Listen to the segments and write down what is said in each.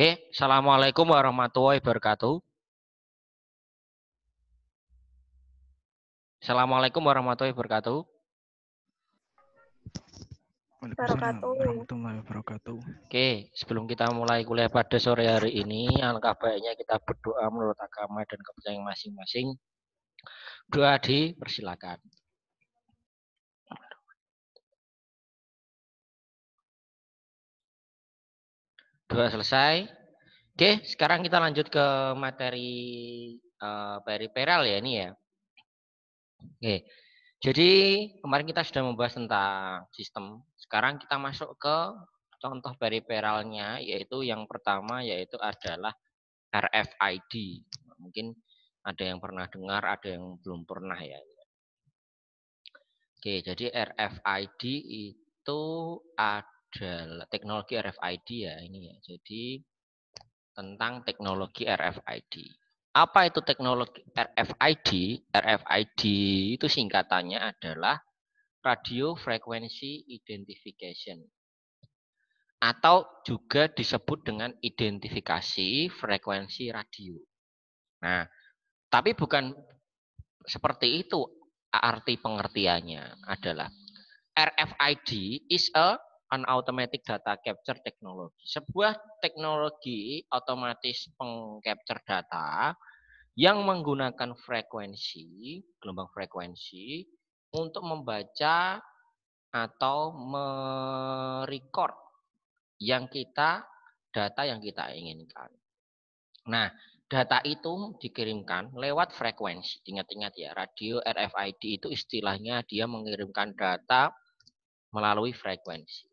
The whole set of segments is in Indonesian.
Oke, Assalamualaikum warahmatullahi wabarakatuh. Assalamualaikum warahmatullahi wabarakatuh. Waalaikumsalam warahmatullahi wabarakatuh. Oke, sebelum kita mulai kuliah pada sore hari ini, alangkah baiknya kita berdoa menurut agama dan kepercayaan masing-masing. Doa dipersilakan. Doa selesai. Oke, sekarang kita lanjut ke materi periferal ya ini ya. Oke, jadi kemarin kita sudah membahas tentang sistem. Sekarang kita masuk ke contoh periferalnya, yaitu yang pertama yaitu adalah RFID. Mungkin ada yang pernah dengar, ada yang belum pernah ya. Oke, jadi RFID itu adalah teknologi RFID ya ini ya. Jadi tentang teknologi RFID. Apa itu teknologi RFID? RFID itu singkatannya adalah Radio Frequency Identification. Atau juga disebut dengan identifikasi frekuensi radio. Nah, tapi bukan seperti itu arti pengertiannya adalah RFID is an automatic data capture technology. Sebuah teknologi otomatis pengcapture data yang menggunakan frekuensi, gelombang frekuensi untuk membaca atau merecord data yang kita inginkan. Nah, data itu dikirimkan lewat frekuensi. Ingat-ingat ya, radio RFID itu istilahnya dia mengirimkan data melalui frekuensi.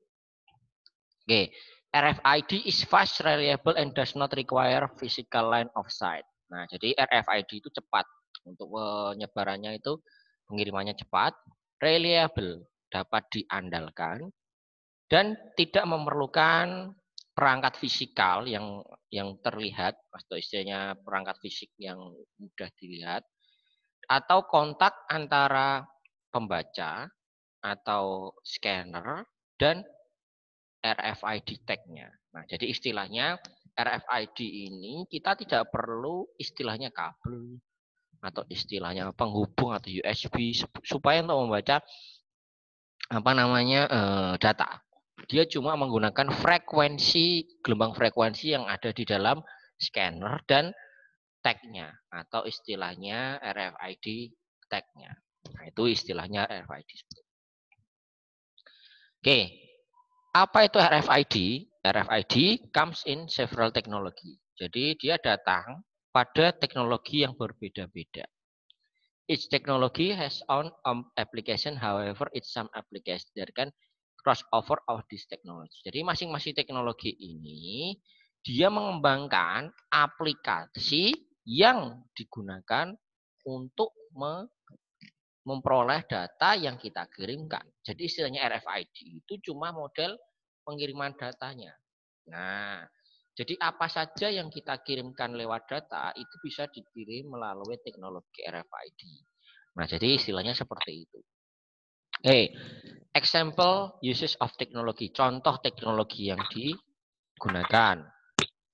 Oke, RFID is fast, reliable, and does not require physical line of sight. Nah, jadi RFID itu cepat. Untuk penyebarannya itu pengirimannya cepat, reliable, dapat diandalkan, dan tidak memerlukan perangkat fisikal yang terlihat, atau istilahnya perangkat fisik yang mudah dilihat, atau kontak antara pembaca atau scanner dan RFID tag-nya. Nah, jadi istilahnya RFID ini kita tidak perlu istilahnya kabel atau istilahnya penghubung atau USB supaya untuk membaca data. Dia cuma menggunakan gelombang frekuensi yang ada di dalam scanner dan tag-nya atau istilahnya RFID tag-nya. Nah, itu istilahnya RFID. Oke, apa itu RFID? RFID comes in several technology. Jadi dia datang pada teknologi yang berbeda-beda. Each technology has own application, however, it's some application that can crossover of this technology. Jadi masing-masing teknologi ini dia mengembangkan aplikasi yang digunakan untuk memperoleh data yang kita kirimkan. Jadi istilahnya RFID itu cuma model pengiriman datanya. Nah, jadi apa saja yang kita kirimkan lewat data itu bisa dikirim melalui teknologi RFID. Nah, jadi istilahnya seperti itu. Example uses of technology. Contoh teknologi yang digunakan.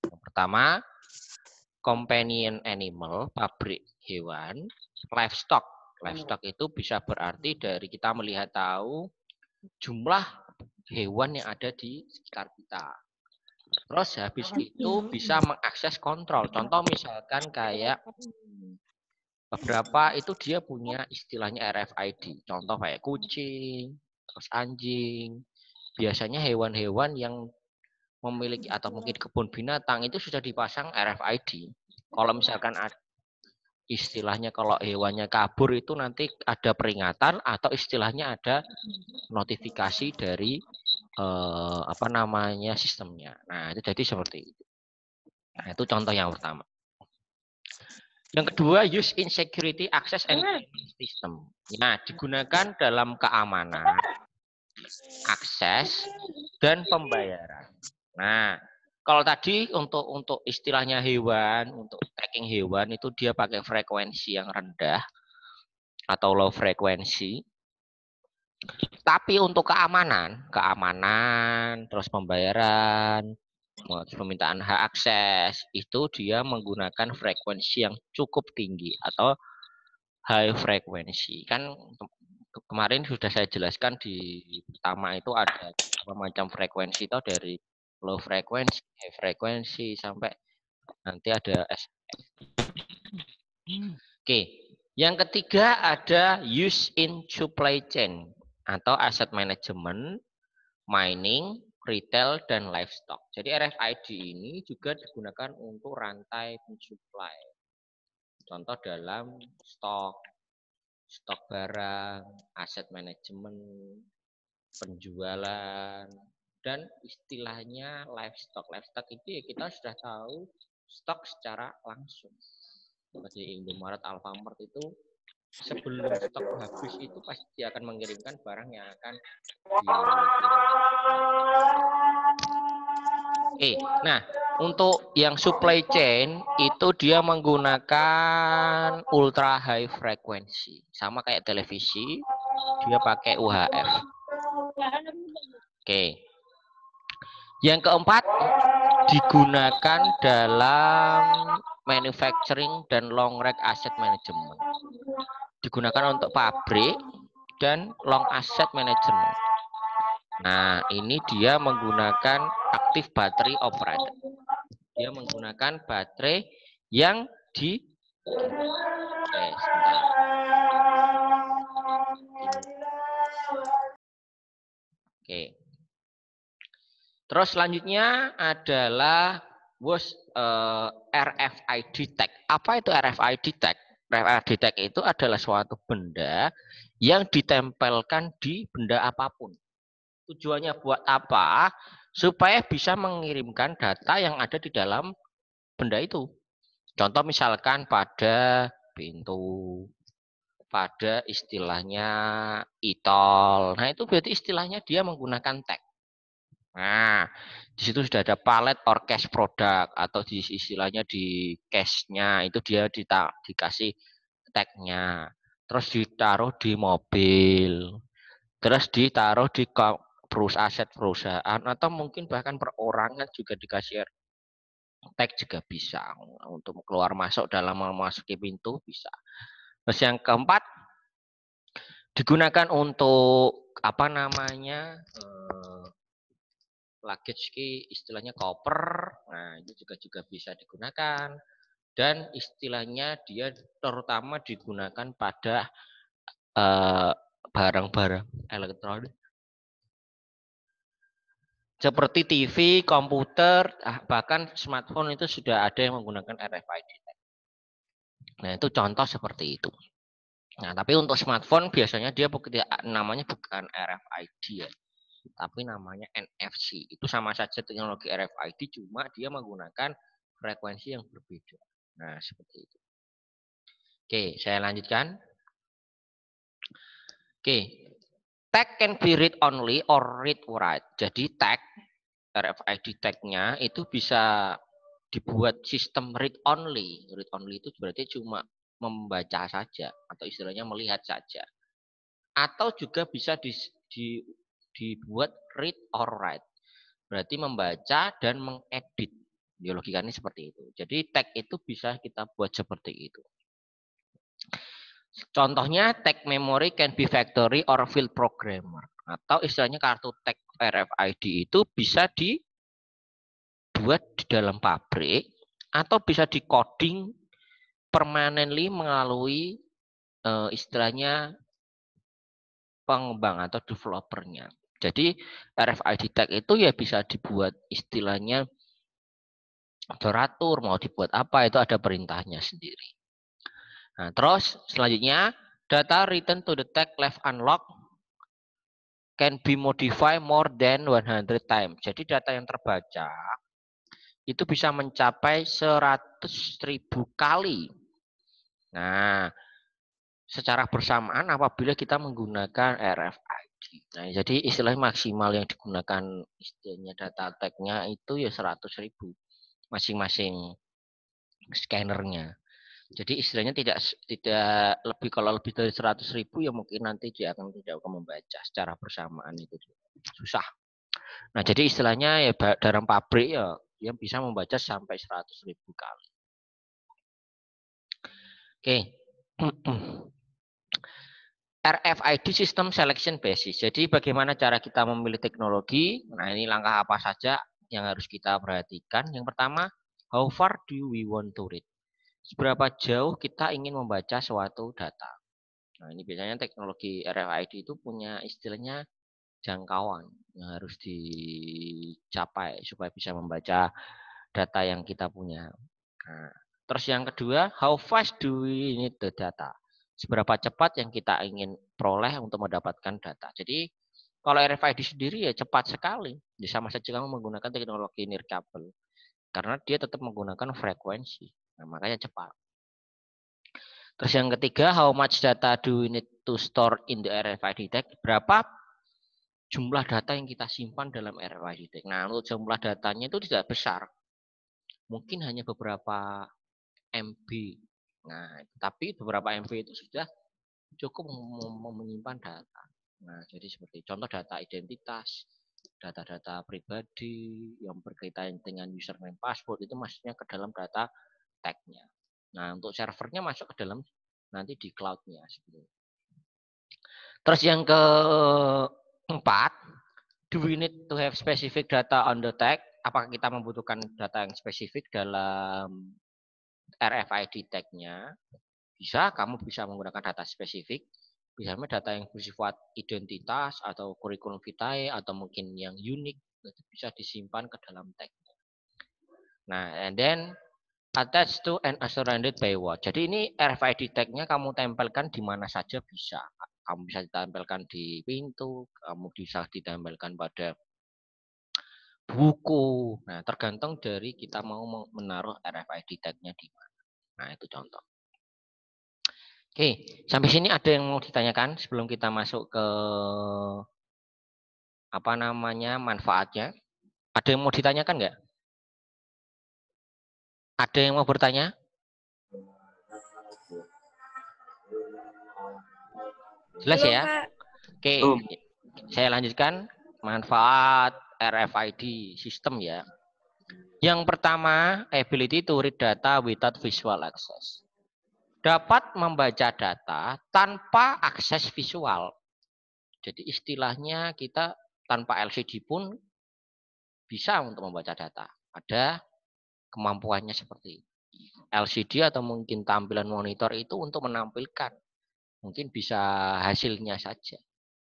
Yang pertama, companion animal, pabrik hewan, livestock. Livestock itu bisa berarti dari kita melihat tahu jumlah hewan yang ada di sekitar kita. Terus habis itu bisa mengakses kontrol. Contoh misalkan kayak beberapa itu dia punya istilahnya RFID. Contoh kayak kucing, terus anjing. Biasanya hewan-hewan yang memiliki atau mungkin kebun binatang itu sudah dipasang RFID. Kalau misalkan istilahnya kalau hewannya kabur itu nanti ada peringatan atau istilahnya ada notifikasi dari sistemnya. Nah, itu jadi seperti itu. Nah, itu contoh yang pertama. Yang kedua, use in security access and system. Nah, digunakan dalam keamanan, akses, dan pembayaran. Nah, kalau tadi untuk istilahnya hewan, untuk tracking hewan itu dia pakai frekuensi yang rendah atau low frekuensi. Tapi untuk keamanan, terus pembayaran, permintaan hak akses, itu dia menggunakan frekuensi yang cukup tinggi atau high frekuensi. Kan kemarin sudah saya jelaskan di pertama itu ada macam frekuensi itu dari low frekuensi, high frekuensi sampai nanti ada SF. Oke, yang ketiga ada use in supply chain atau asset management, mining, retail, dan livestock. Jadi RFID ini juga digunakan untuk rantai pensuplai. Contoh dalam stok barang, aset manajemen, penjualan, dan istilahnya livestock. Livestock itu ya kita sudah tahu stok secara langsung. Di Indomaret, Alfamart itu sebelum stok habis itu pasti akan mengirimkan barang yang akan nah untuk yang supply chain itu dia menggunakan ultra high frequency, sama kayak televisi, dia pakai UHF. Yang keempat digunakan dalam manufacturing dan long range asset management. Digunakan untuk pabrik dan long asset management. Nah, ini dia menggunakan active battery operated. Dia menggunakan baterai yang di Oke. Terus selanjutnya adalah RFID tag. Apa itu RFID tag? RFID tag itu adalah suatu benda yang ditempelkan di benda apapun. Tujuannya buat apa? Supaya bisa mengirimkan data yang ada di dalam benda itu. Contoh misalkan pada pintu, pada istilahnya e-tol. Nah, itu berarti istilahnya dia menggunakan tag. Nah, di situ sudah ada palet or cache produk atau di istilahnya di cache-nya itu dia dikasih tag-nya. Terus ditaruh di mobil. Terus ditaruh di aset perusahaan atau mungkin bahkan perorangan juga dikasih tag juga bisa untuk keluar masuk dalam memasuki pintu bisa. Terus yang keempat digunakan untuk apa namanya luggage istilahnya koper. Nah, itu juga bisa digunakan dan istilahnya dia terutama digunakan pada barang-barang elektronik seperti TV, komputer, bahkan smartphone itu sudah ada yang menggunakan RFID. Nah, itu contoh seperti itu. Nah, tapi untuk smartphone biasanya dia namanya bukan RFID ya, tapi namanya NFC. Itu sama saja teknologi RFID, cuma dia menggunakan frekuensi yang berbeda. Nah, seperti itu. Oke, saya lanjutkan. Oke, tag can be read only or read write. Jadi tag RFID tag-nya itu bisa dibuat sistem read only. Read only itu berarti cuma membaca saja atau istilahnya melihat saja. Atau juga bisa dibuat read or write. Berarti membaca dan mengedit. Logikanya seperti itu. Jadi tag itu bisa kita buat seperti itu. Contohnya tag memory can be factory or field programmer. Atau istilahnya kartu tag RFID itu bisa dibuat di dalam pabrik atau bisa di coding permanently melalui istilahnya pengembang atau developernya. Jadi RFID tag itu ya bisa dibuat istilahnya teratur, mau dibuat apa itu ada perintahnya sendiri. Nah, terus selanjutnya data written to the tag left unlocked can be modified more than 100 times. Jadi data yang terbaca itu bisa mencapai 100.000 kali. Nah, secara bersamaan apabila kita menggunakan RFID. Nah, jadi istilah maksimal yang digunakan istilahnya data tag-nya itu ya 100.000 masing-masing scannernya. Jadi istilahnya tidak lebih, kalau lebih dari 100.000 ya mungkin nanti dia tidak akan membaca secara bersamaan, itu susah. Nah, jadi istilahnya ya dalam pabrik ya Dia bisa membaca sampai 100.000 kali. Oke. RFID System Selection Basis. Jadi bagaimana cara kita memilih teknologi? Nah, ini langkah apa saja yang harus kita perhatikan. Yang pertama, how far do we want to read? Seberapa jauh kita ingin membaca suatu data. Nah, ini biasanya teknologi RFID itu punya istilahnya jangkauan yang harus dicapai supaya bisa membaca data yang kita punya. Nah, terus yang kedua, how fast do we need the data? Seberapa cepat yang kita ingin peroleh untuk mendapatkan data. Jadi kalau RFID sendiri ya cepat sekali. Ya, sama saja kamu menggunakan teknologi nirkabel. Karena dia tetap menggunakan frekuensi. Nah, makanya cepat. Terus yang ketiga, how much data do we need to store in the RFID tag? Berapa jumlah data yang kita simpan dalam RFID tag? Nah, untuk jumlah datanya itu tidak besar. Mungkin hanya beberapa MB. Nah, tapi beberapa MB itu sudah cukup menyimpan data. Nah, jadi seperti contoh data identitas, data-data pribadi yang berkaitan dengan username password itu masuknya ke dalam data tag-nya. Nah, untuk servernya masuk ke dalam nanti di cloud-nya. Terus yang keempat, do we need to have specific data on the tag? Apakah kita membutuhkan data yang spesifik dalam RFID tag-nya? Bisa, kamu bisa menggunakan data spesifik. Misalnya data yang bersifat identitas atau kurikulum vitae atau mungkin yang unik bisa disimpan ke dalam tag. Nah, and then attached to and surrounded by what? Jadi ini RFID tag-nya kamu tempelkan di mana saja bisa. Kamu bisa ditempelkan di pintu, kamu bisa ditempelkan pada buku. Nah, tergantung dari kita mau menaruh RFID tag-nya di mana. Nah, itu contoh. Oke, sampai sini ada yang mau ditanyakan sebelum kita masuk ke apa namanya manfaatnya? Ada yang mau ditanyakan nggak? Ada yang mau bertanya? Jelas Belum, ya? Pak. Oke, saya lanjutkan manfaat RFID sistem ya. Yang pertama, ability to read data without visual access. Dapat membaca data tanpa akses visual. Jadi istilahnya kita tanpa LCD pun bisa untuk membaca data. Ada kemampuannya seperti LCD atau mungkin tampilan monitor itu untuk menampilkan. Mungkin bisa hasilnya saja.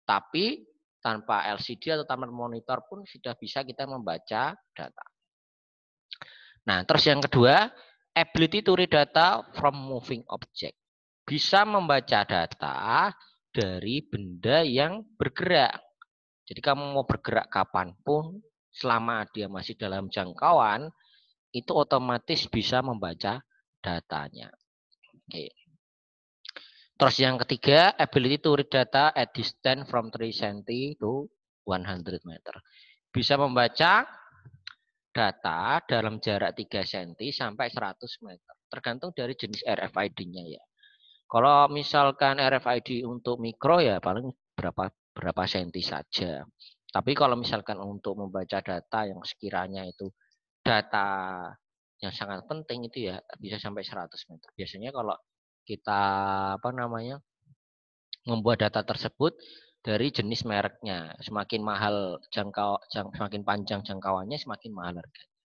Tapi tanpa LCD atau tampilan monitor pun sudah bisa kita membaca data. Nah, terus yang kedua, ability to read data from moving object. Bisa membaca data dari benda yang bergerak. Jadi kamu mau bergerak kapanpun, selama dia masih dalam jangkauan, itu otomatis bisa membaca datanya. Oke. Terus yang ketiga, ability to read data at distance from 3 cm to 100 meter. Bisa membaca data dalam jarak 3 cm sampai 100 meter. Tergantung dari jenis RFID-nya ya. Kalau misalkan RFID untuk mikro ya paling berapa senti saja. Tapi kalau misalkan untuk membaca data yang sekiranya itu data yang sangat penting itu ya bisa sampai 100 meter. Biasanya kalau kita membuat data tersebut dari jenis mereknya. Semakin mahal semakin panjang jangkauannya, semakin mahal harganya.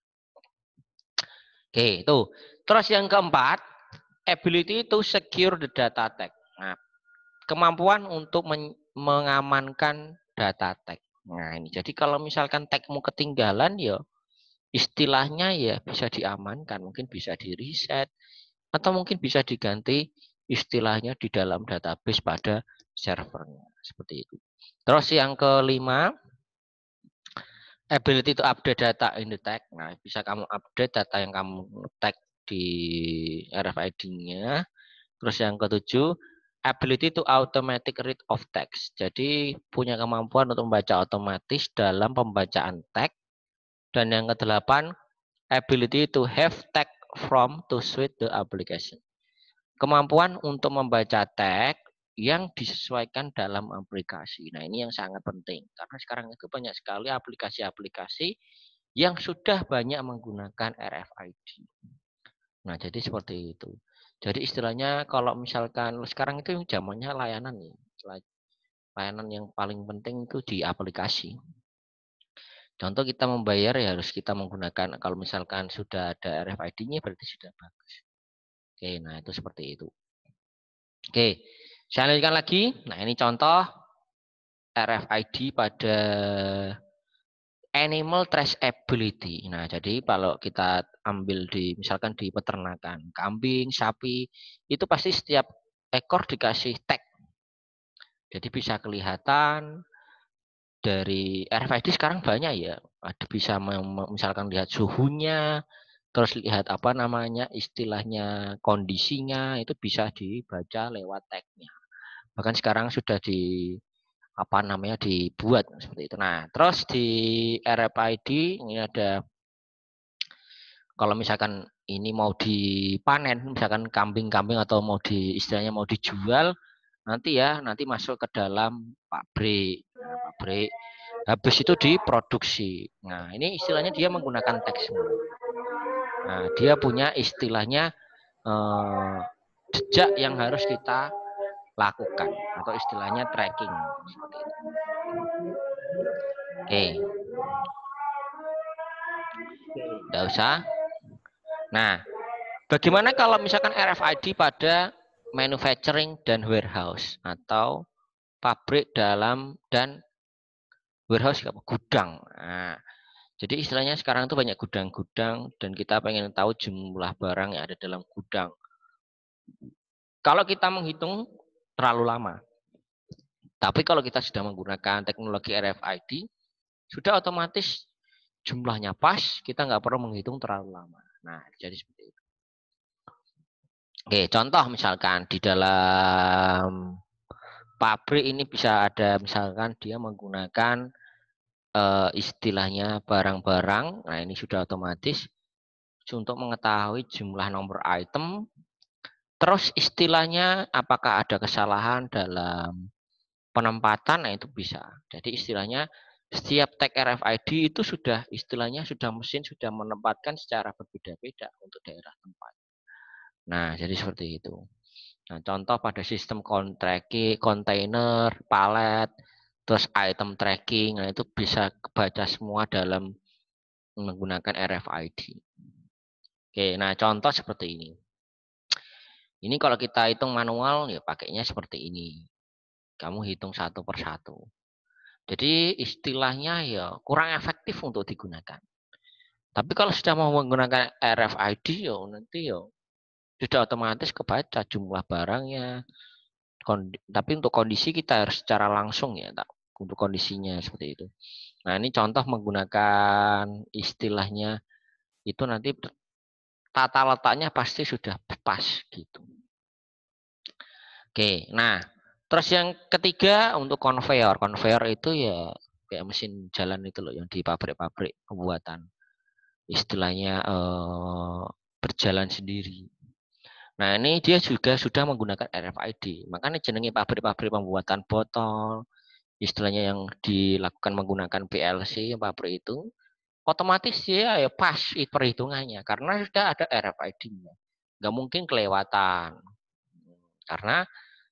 Oke, itu. Terus yang keempat, ability to secure the data tag. Nah, kemampuan untuk mengamankan data tag. Nah, ini. Jadi kalau misalkan tagmu ketinggalan ya istilahnya ya bisa diamankan, mungkin bisa di-reset atau mungkin bisa diganti istilahnya di dalam database pada servernya. Seperti itu. Terus yang kelima, ability to update data in the tag. Nah, bisa kamu update data yang kamu tag di RFID-nya. Terus yang ketujuh, ability to automatic read of text. Jadi punya kemampuan untuk membaca otomatis dalam pembacaan tag. Dan yang kedelapan, ability to have tag from to suit the application. Kemampuan untuk membaca tag yang disesuaikan dalam aplikasi. Nah, ini yang sangat penting. Karena sekarang itu banyak sekali aplikasi-aplikasi yang sudah banyak menggunakan RFID. Nah, jadi seperti itu. Jadi istilahnya kalau misalkan sekarang itu zamannya layanan nih. Layanan yang paling penting itu di aplikasi. Contoh kita membayar ya harus kita menggunakan, kalau misalkan sudah ada RFID-nya berarti sudah bagus. Oke, nah itu seperti itu. Oke, saya lanjutkan lagi. Nah ini contoh RFID pada animal traceability. Nah jadi kalau kita ambil di misalkan di peternakan, kambing, sapi, itu pasti setiap ekor dikasih tag. Jadi bisa kelihatan dari RFID sekarang banyak ya. Ada bisa misalkan lihat suhunya, terus lihat apa namanya istilahnya kondisinya itu bisa dibaca lewat tag-nya. Bahkan sekarang sudah di apa namanya dibuat seperti itu. Nah, terus di RFID ini ada kalau misalkan ini mau dipanen, misalkan kambing-kambing atau mau istilahnya mau dijual, nanti masuk ke dalam pabrik. Nah, pabrik habis itu diproduksi. Nah, ini istilahnya dia menggunakan teks semua. Nah, dia punya istilahnya jejak yang harus kita lakukan atau istilahnya tracking seperti itu. Oke. Enggak usah. Nah, bagaimana kalau misalkan RFID pada manufacturing dan warehouse atau pabrik dalam dan warehouse gudang. Nah, jadi istilahnya sekarang itu banyak gudang-gudang dan kita pengen tahu jumlah barang yang ada dalam gudang. Kalau kita menghitung terlalu lama. Tapi kalau kita sudah menggunakan teknologi RFID, sudah otomatis jumlahnya pas, kita nggak perlu menghitung terlalu lama. Nah, jadi seperti itu. Oke, contoh misalkan di dalam pabrik ini bisa ada misalkan dia menggunakan istilahnya barang-barang. Nah, ini sudah otomatis untuk mengetahui jumlah nomor item. Terus istilahnya apakah ada kesalahan dalam penempatan, nah itu bisa. Jadi istilahnya setiap tag RFID itu sudah istilahnya sudah mesin sudah menempatkan secara berbeda-beda untuk daerah tempat. Nah, jadi seperti itu. Nah, contoh pada sistem kontainer, palet, terus item tracking, nah itu bisa kebaca semua dalam menggunakan RFID. Oke, nah contoh seperti ini. Ini kalau kita hitung manual, ya pakainya seperti ini. Kamu hitung satu per satu. Jadi istilahnya ya kurang efektif untuk digunakan. Tapi kalau sudah mau menggunakan RFID, ya nanti ya sudah otomatis kebaca jumlah barangnya. Tapi untuk kondisi kita harus secara langsung ya, untuk kondisinya seperti itu. Nah ini contoh menggunakan istilahnya itu nanti tata letaknya pasti sudah pas gitu. Oke, nah terus yang ketiga untuk konveyor. Konveyor itu ya kayak mesin jalan itu loh yang di pabrik-pabrik pembuatan. Istilahnya berjalan sendiri. Nah ini dia juga sudah menggunakan RFID. Makanya jenenge pabrik-pabrik pembuatan botol, istilahnya yang dilakukan menggunakan PLC pabrik itu, otomatis ya pas perhitungannya karena sudah ada RFID-nya. Nggak mungkin kelewatan. Karena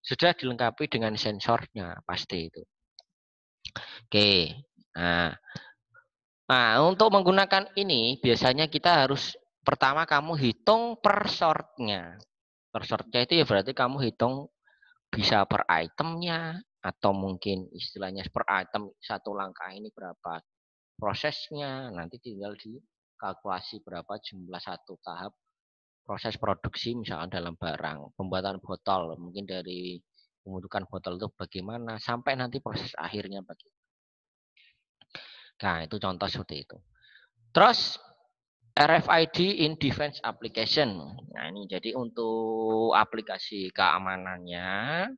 sudah dilengkapi dengan sensornya pasti itu. Oke. Nah, untuk menggunakan ini biasanya kita harus pertama kamu hitung per sortnya. Per sortnya itu ya berarti kamu hitung bisa per itemnya atau mungkin istilahnya per item satu langkah ini berapa prosesnya. Nanti tinggal dikalkulasi berapa jumlah satu tahap proses produksi misalkan dalam barang pembuatan botol mungkin dari pembentukan botol itu bagaimana sampai nanti proses akhirnya bagaimana. Nah itu contoh seperti itu. Terus RFID in defense application. Nah ini jadi untuk aplikasi keamanannya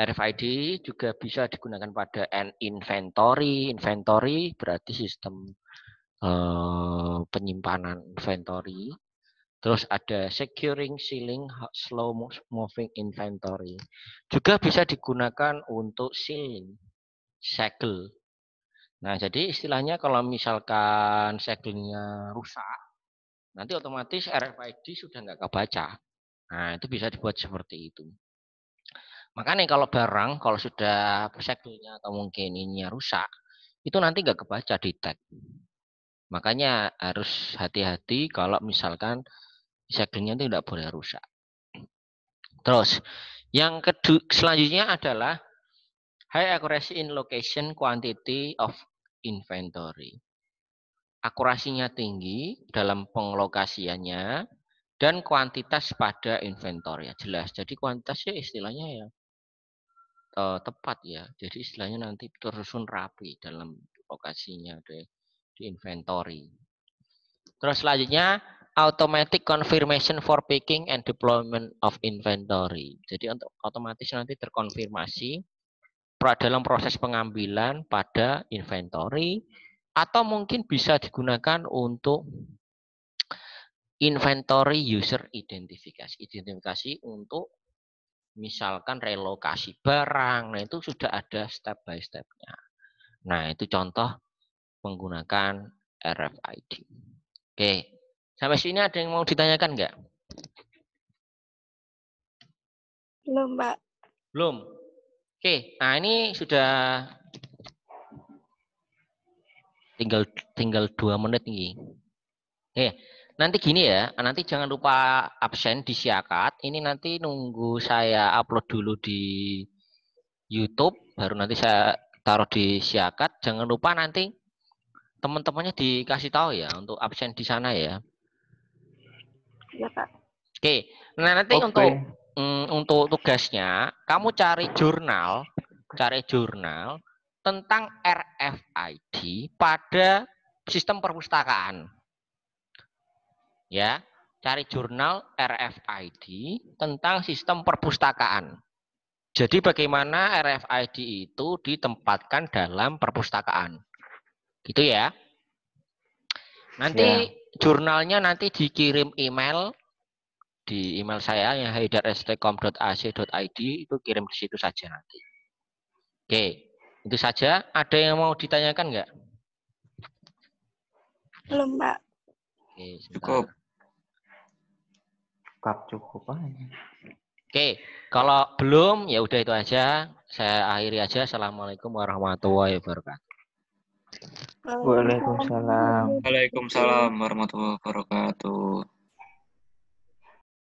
RFID juga bisa digunakan pada inventory. Inventory berarti sistem penyimpanan inventory. Terus ada securing, sealing, slow moving inventory. Juga bisa digunakan untuk sealing, segel. Nah, jadi istilahnya kalau misalkan segelnya rusak, nanti otomatis RFID sudah nggak kebaca. Nah, itu bisa dibuat seperti itu. Makanya kalau barang, kalau sudah segelnya atau mungkin ininya rusak, itu nanti nggak kebaca di tag. Makanya harus hati-hati kalau misalkan segelnya itu tidak boleh rusak. Terus, yang selanjutnya adalah high accuracy in location quantity of inventory. Akurasinya tinggi dalam penglokasiannya dan kuantitas pada inventory. Jelas. Jadi kuantitasnya istilahnya ya tepat ya. Jadi istilahnya nanti tersusun rapi dalam lokasinya di inventory. Terus selanjutnya automatic confirmation for picking and deployment of inventory. Jadi untuk otomatis nanti terkonfirmasi dalam proses pengambilan pada inventory atau mungkin bisa digunakan untuk inventory user identifikasi. Identifikasi untuk misalkan relokasi barang. Nah, itu sudah ada step by step-nya. Nah, itu contoh menggunakan RFID. Oke. Sampai sini ada yang mau ditanyakan nggak? Belum, Mbak. Belum. Oke. Nah, ini sudah tinggal 2 menit nih. Nanti gini ya, nanti jangan lupa absen di Siakat. Ini nanti nunggu saya upload dulu di YouTube, baru nanti saya taruh di Siakat. Jangan lupa nanti teman-temannya dikasih tahu ya untuk absen di sana ya. Ya, Pak. Oke. Nah, nanti untuk tugasnya kamu cari jurnal tentang RFID pada sistem perpustakaan. Ya, cari jurnal RFID tentang sistem perpustakaan. Jadi bagaimana RFID itu ditempatkan dalam perpustakaan. Gitu ya. Nanti jurnalnya nanti dikirim email di email saya yang haidar@stcom.ac.id, itu kirim di situ saja nanti. Oke, itu saja. Ada yang mau ditanyakan nggak? Belum, Mbak. Oke, sebentar. Cukup aja. Oke, kalau belum ya udah itu aja. Saya akhiri aja. Assalamualaikum warahmatullahi wabarakatuh. Waalaikumsalam. Waalaikumsalam warahmatullahi wabarakatuh.